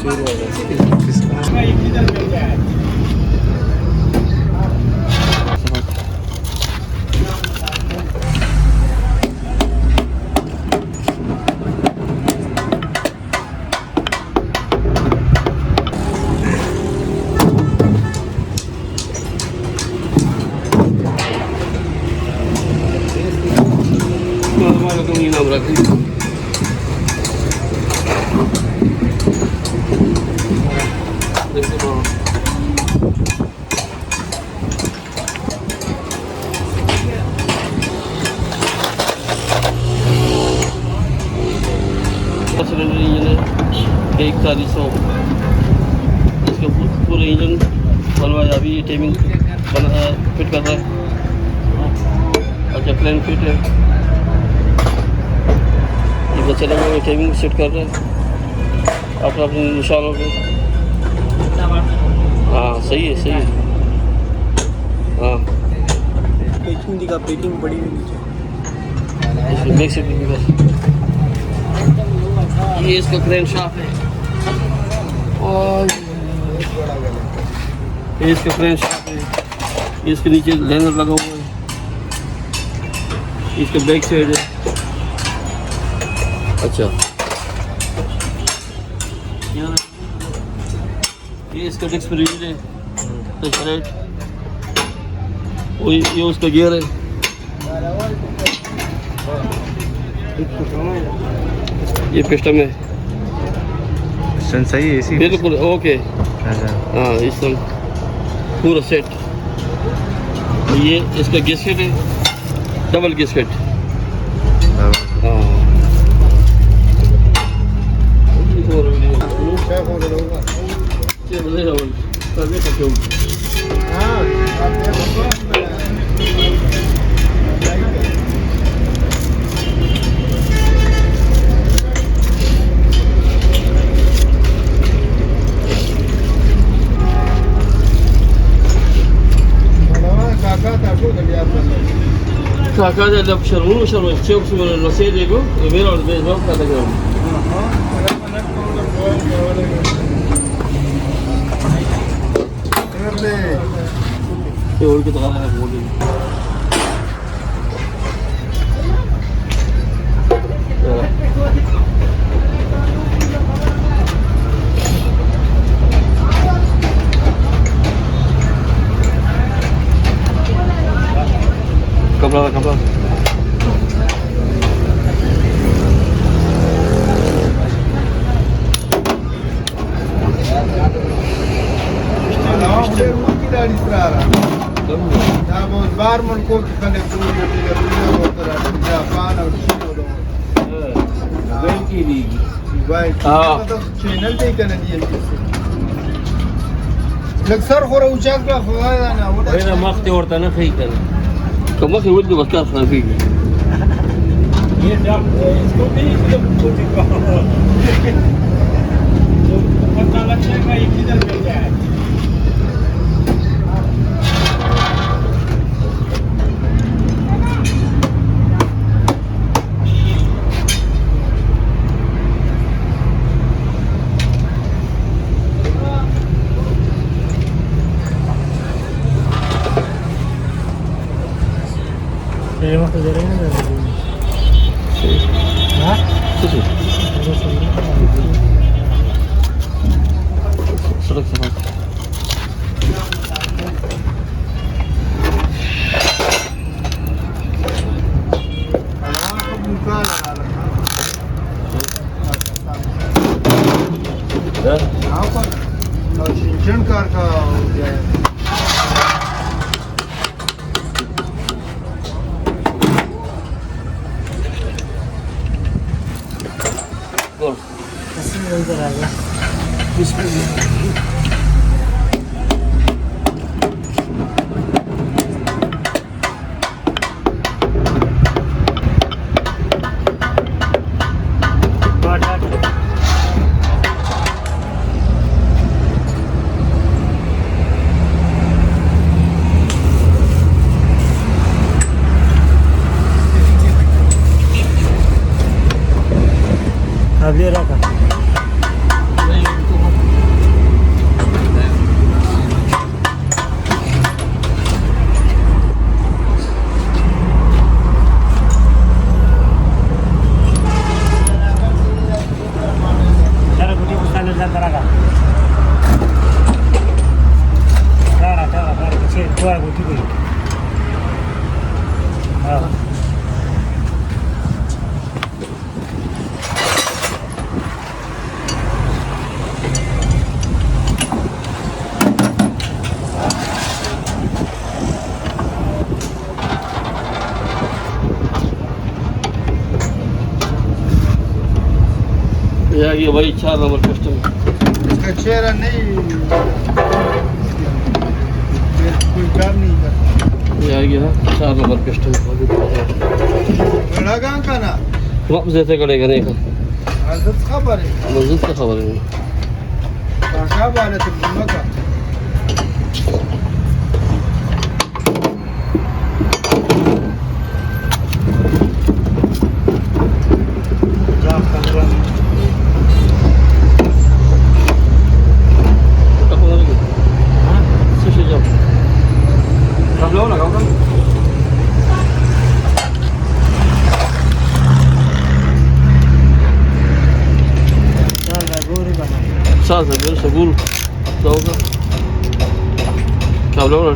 मशहूर हो गया। नाम रखें सिलेंडर इंजन है 4100 इसका पूरा इंजन बनवाया अभी ये टेमिंग बना फिट कर रहा है। अच्छा प्लान फिट है ये चला गया टेमिंग सेट कर रहा है अपने अपने निशानों पे। हाँ सही है हाँ पेकिंग का पेकिंग बड़ी हुई नीचे इसमें बैक साइड भी बस ये इसका क्रेन शाफ्ट है और ये इसका क्रेन शाफ्ट है इसके नीचे लाइनर लगा हुआ है इसका बैक साइड है। अच्छा ये इसका डिस्क रिलीज है राइट वो ये उसका गियर है। ये पिस्टन है पिस्टन सही है इसी बिल्कुल ओके हाँ इस तरह पूरा सेट। ये इसका गेस्केट है डबल गेस्केट हाँ Kakak ada Sharmu, Cek semua nasi dego, ini orang besok kata kamu. ये और की दुकान है बोल कपड़ा बारमन को कने दूर जापान और की लीगी भाई तो चैनल पे कने दिए लक्सर हो रहा ऊंचा का फायदा ना वो ना मख्ते औरता ना खई कर कम से वो बस का फी ये जब इसको भी छोटी का तो पता लगेगा ये किधर मिल जाए। ये मत दे रहे हैं ना हाँ सड़क से कार का हो गया है इधर आ गया अब ये रखा ये आ गया भाई 4 नंबर कस्टम। इसका चेहरा नहीं, कोई काम नहीं करता। ये आ गया 4 नंबर कस्टम। बड़ा गांव का ना वापस ऐसे करेगा नहीं का आदत खबर है, मस्जिद का खबर है। काका वाले तो बुला का Seguro, seguro. Então, cabelo,